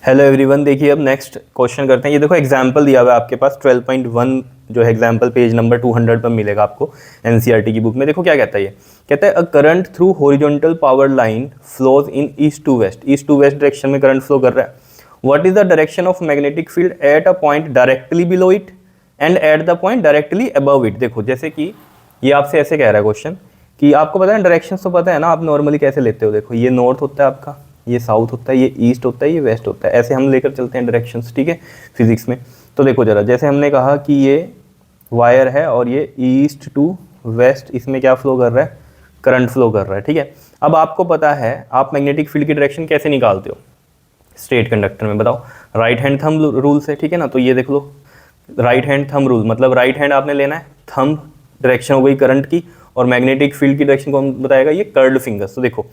Hello everyone, देखिए अब next question करते हैं। ये देखो एग्जाम्पल दिया हुआ है आपके पास 12.1 जो है एग्जाम्पल पेज नंबर 200 पर मिलेगा आपको एनसीईआरटी की बुक में। देखो क्या कहता है, ये कहता है a current through horizontal power line flows in east to west direction में करंट फ्लो कर रहा है। What is the direction of magnetic field at a point directly below it and at the point directly above it. देखो जैसे कि ये आपसे ऐसे कह रहा है क्वेश्चन कि आपको पता है डायरेक्शन तो पता है ना, आप नॉर्मली कैसे लेते हो। देखो ये नॉर्थ होता है आपका, ये साउथ होता है, ये ईस्ट होता है, ये वेस्ट होता है, ऐसे हम लेकर चलते हैं डायरेक्शंस, ठीक है, फिजिक्स में। तो देखो जरा, जैसे हमने कहा कि ये वायर है और ये ईस्ट टू वेस्ट, इसमें क्या फ्लो कर रहा है, करंट फ्लो कर रहा है, ठीक है। अब आपको पता है आप मैग्नेटिक फील्ड की डायरेक्शन कैसे निकालते हो स्ट्रेट कंडक्टर में, बताओ। राइट हैंड थंब रूल से, ठीक है ना। तो ये देख लो, राइट हैंड थंब रूल मतलब राइट हैंड आपने लेना है, थंब डायरेक्शन हो गई करंट की, और मैग्नेटिक फील्ड की डायरेक्शन कौन बताएगा, ये कर्ल्ड फिंगर्स। तो देखो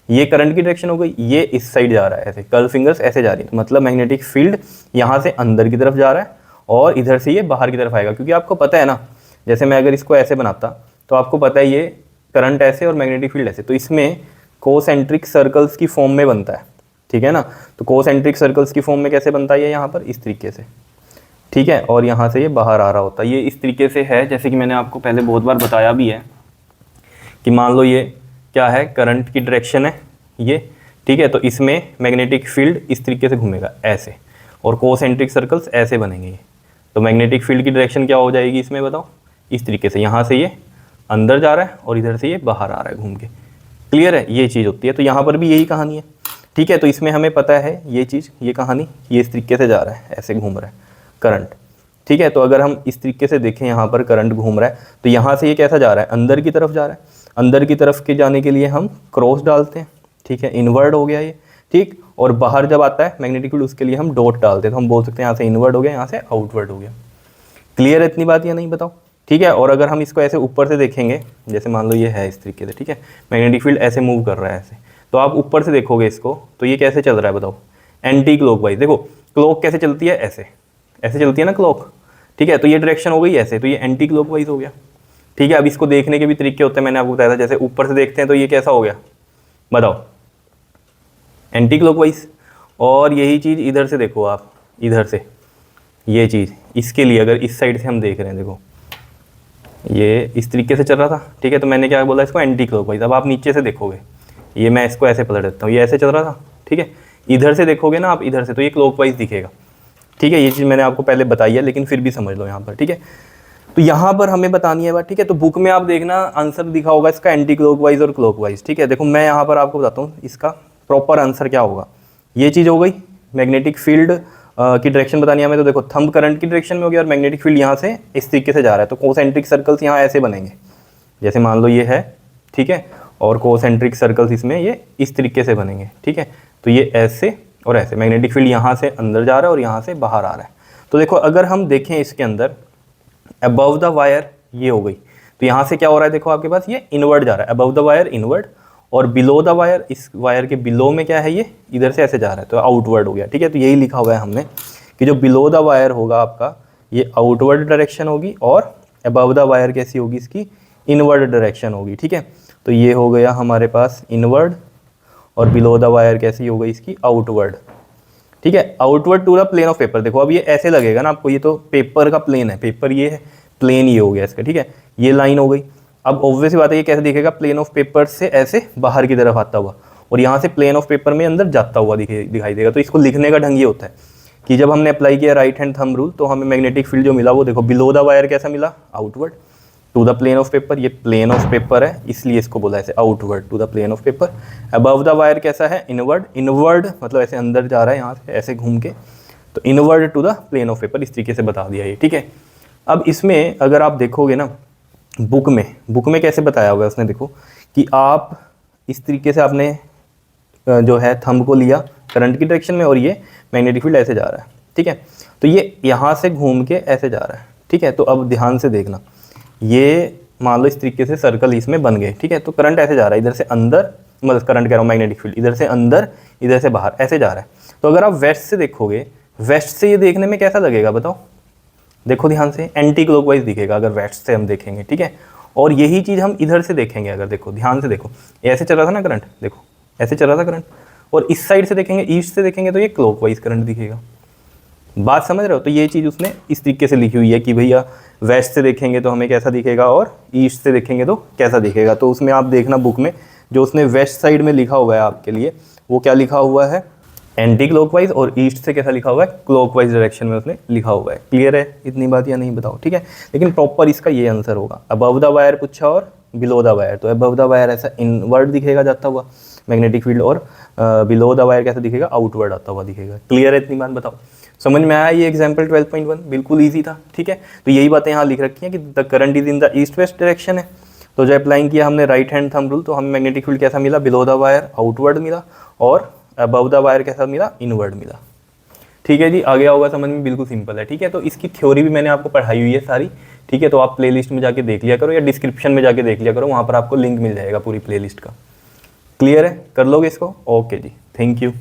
ये करंट की डायरेक्शन हो गई, ये इस साइड जा रहा है, ऐसे कर्ल फिंगर्स ऐसे जा रही है, तो मतलब मैग्नेटिक फील्ड यहाँ से अंदर की तरफ जा रहा है और इधर से ये बाहर की तरफ आएगा। क्योंकि आपको पता है ना, जैसे मैं अगर इसको ऐसे बनाता तो आपको पता है ये करंट ऐसे और मैग्नेटिक फील्ड ऐसे, तो इसमें कोसेंट्रिक सर्कल्स की फॉर्म में बनता है, ठीक है ना। तो कोसेंट्रिक सर्कल्स की फॉर्म में कैसे बनता है ये, यहाँ पर इस तरीके से, ठीक है, और यहाँ से ये बाहर आ रहा होता है, ये इस तरीके से है। जैसे कि मैंने आपको पहले बहुत बार बताया भी है कि मान लो ये क्या है, करंट की डायरेक्शन है ये, ठीक है। तो इसमें मैग्नेटिक फील्ड इस तरीके से घूमेगा ऐसे, और कोसेंट्रिक सर्कल्स ऐसे बनेंगे ये। तो मैग्नेटिक फील्ड की डायरेक्शन क्या हो जाएगी इसमें, बताओ, इस तरीके से, यहाँ से ये अंदर जा रहा है और इधर से ये बाहर आ रहा है घूम के। क्लियर है, ये चीज़ होती है। तो यहाँ पर भी यही कहानी है, ठीक है। तो इसमें हमें पता है ये चीज़, ये कहानी, ये इस तरीके से जा रहा है, ऐसे घूम रहा है करंट, ठीक है। तो अगर हम इस तरीके से देखें, यहाँ पर करंट घूम रहा है, तो यहाँ से ये कैसा जा रहा है, अंदर की तरफ जा रहा है। अंदर की तरफ के जाने के लिए हम क्रॉस डालते हैं, ठीक है, इनवर्ड हो गया ये, ठीक। और बाहर जब आता है मैग्नेटिक फील्ड, उसके लिए हम डॉट डालते हैं, तो हम बोल सकते हैं यहाँ से इनवर्ड हो गया, यहाँ से आउटवर्ड हो गया। क्लियर है इतनी बात या नहीं, बताओ, ठीक है। और अगर हम इसको ऐसे ऊपर से देखेंगे, जैसे मान लो ये है इस तरीके से, ठीक है, मैग्नेटिक फील्ड ऐसे मूव कर रहा है ऐसे, तो आप ऊपर से देखोगे इसको, तो ये कैसे चल रहा है बताओ, एंटी क्लॉकवाइज। देखो क्लॉक कैसे चलती है, ऐसे ऐसे चलती है ना क्लॉक, ठीक है। तो ये डायरेक्शन हो गई ऐसे, तो ये एंटी क्लॉकवाइज हो गया, ठीक है। अब इसको देखने के भी तरीके होते हैं, मैंने आपको बताया था। जैसे ऊपर से देखते हैं तो ये कैसा हो गया, बताओ, एंटी क्लॉकवाइज। और यही चीज़ इधर से देखो आप, इधर से ये चीज़, इसके लिए अगर इस साइड से हम देख रहे हैं, देखो ये इस तरीके से चल रहा था, ठीक है। तो मैंने क्या बोला इसको, एंटी क्लॉकवाइज। अब आप नीचे से देखोगे, ये मैं इसको ऐसे पलट देता हूँ, ये ऐसे चल रहा था, ठीक है। इधर से देखोगे ना आप, इधर से, तो ये क्लॉकवाइज दिखेगा, ठीक है। ये चीज़ मैंने आपको पहले बताई है, लेकिन फिर भी समझ लो यहाँ पर, ठीक है। तो यहाँ पर हमें बतानी है बात, ठीक है। तो बुक में आप देखना आंसर दिखा होगा इसका एंटी क्लॉकवाइज और क्लॉकवाइज, ठीक है। देखो मैं यहाँ पर आपको बताता हूँ इसका प्रॉपर आंसर क्या होगा। ये चीज़ हो गई मैग्नेटिक फील्ड की डायरेक्शन बतानी है हमें। तो देखो थंब करंट की डायरेक्शन में हो गया और मैग्नेटिक फील्ड यहाँ से इस तरीके से जा रहा है, तो कोसेंट्रिक सर्कल्स यहाँ ऐसे बनेंगे, जैसे मान लो ये है, ठीक है, और कोसेंट्रिक सर्कल्स इसमें ये इस तरीके से बनेंगे, ठीक है। तो ये ऐसे और ऐसे, मैग्नेटिक फील्ड यहाँ से अंदर जा रहा है और यहाँ से बाहर आ रहा है। तो देखो अगर हम देखें इसके अंदर, अबव द वायर ये हो गई, तो यहाँ से क्या हो रहा है, देखो आपके पास ये इनवर्ड जा रहा है, अबव द वायर इनवर्ड, और बिलो द वायर, इस वायर के बिलो में क्या है, ये इधर से ऐसे जा रहा है, तो आउटवर्ड हो गया, ठीक है। तो यही लिखा हुआ है हमने कि जो बिलो द वायर होगा आपका, ये आउटवर्ड डायरेक्शन होगी, और अबव द वायर कैसी होगी, इसकी इनवर्ड डायरेक्शन होगी, ठीक है। तो ये हो गया हमारे पास इनवर्ड, और बिलो द वायर कैसी हो गई इसकी आउटवर्ड, ठीक है, outward to the plane of paper. देखो अब ये ऐसे लगेगा ना आपको, ये तो पेपर का प्लेन है, पेपर ये है, प्लेन ये हो गया इसका, ठीक है। ये लाइन हो गई। अब ऑब्वियस बात है, ये कैसे दिखेगा, प्लेन ऑफ पेपर से ऐसे बाहर की तरफ आता हुआ, और यहाँ से प्लेन ऑफ पेपर में अंदर जाता हुआ दिखाई देगा। तो इसको लिखने का ढंग ये होता है कि जब हमने अप्लाई किया राइट हैंड थंब रूल, तो हमें मैग्नेटिक फील्ड जो मिला वो देखो, बिलो द वायर कैसा मिला, outward to the plane of paper, ये प्लेन ऑफ पेपर है इसलिए इसको बोला ऐसे outward to the plane of paper. Above the wire कैसा है, इनवर्ड, इनवर्ड मतलब ऐसे अंदर जा रहा है यहाँ से ऐसे घूम के, तो inward to the plane of paper, इस तरीके से बता दिया ये, ठीक है। अब इसमें अगर आप देखोगे ना बुक में कैसे बताया होगा उसने, देखो कि आप इस तरीके से आपने जो है थंब को लिया करंट की डायरेक्शन में, और ये मैग्नेटिक फील्ड ऐसे जा रहा है, ठीक है। तो ये यहाँ से घूम के ऐसे जा रहा है, ठीक है। तो अब ध्यान से देखना, ये मान लो इस तरीके से सर्कल इसमें बन गए, ठीक है। तो करंट ऐसे जा रहा है, इधर से अंदर, मतलब करंट कह रहा हूँ, मैग्नेटिक फील्ड इधर से अंदर इधर से बाहर ऐसे जा रहा है। तो अगर आप वेस्ट से देखोगे, वेस्ट से ये देखने में कैसा लगेगा बताओ, देखो ध्यान से, एंटी क्लॉकवाइज दिखेगा अगर वेस्ट से हम देखेंगे, ठीक है। और यही चीज़ हम इधर से देखेंगे, अगर देखो ध्यान से देखो, ऐसे चल रहा था ना करंट, देखो ऐसे चल रहा था करंट, और इस साइड से देखेंगे, ईस्ट से देखेंगे तो ये क्लॉकवाइज करंट दिखेगा। बात समझ रहे हो? तो ये चीज़ उसने इस तरीके से लिखी हुई है कि भैया वेस्ट से देखेंगे तो हमें कैसा दिखेगा और ईस्ट से देखेंगे तो कैसा दिखेगा। तो उसमें आप देखना बुक में जो उसने वेस्ट साइड में लिखा हुआ है आपके लिए, वो क्या लिखा हुआ है, एंटी क्लॉकवाइज, और ईस्ट से कैसा लिखा हुआ है, क्लॉकवाइज डायरेक्शन में उसने लिखा हुआ है। क्लियर है इतनी बात या नहीं बताओ? ठीक है, लेकिन प्रॉपर इसका ये आंसर होगा। अबव द वायर पूछा और बिलो द वायर, तो अबव द वायर ऐसा इनवर्ड दिखेगा जाता हुआ मैग्नेटिक फील्ड, और बिलो द वायर कैसा दिखेगा, आउटवर्ड आता हुआ दिखेगा। क्लियर है इतनी बात? बताओ समझ में आया ये एग्जाम्पल 12.1? बिल्कुल ईजी था। ठीक है, तो यही बातें यहाँ लिख रखी हैं कि the current is in the east west direction है। तो जब अप्लाइंग किया हमने राइट हैंड थंब रूल, तो हमें मैग्नेटिक फील्ड कैसा मिला, बिलो द वायर आउटवर्ड मिला, और अबव द वायर कैसा मिला, इनवर्ड मिला। ठीक है जी, आ गया होगा समझ में? बिल्कुल सिंपल है। ठीक है, तो इसकी थ्योरी भी मैंने आपको पढ़ाई हुई है सारी। ठीक है, तो आप प्लेलिस्ट में जाके देख लिया करो या डिस्क्रिप्शन में जाके देख लिया करो, वहाँ पर आपको लिंक मिल जाएगा पूरी प्लेलिस्ट का। क्लियर है? कर लोगे इसको? ओके जी, थैंक यू।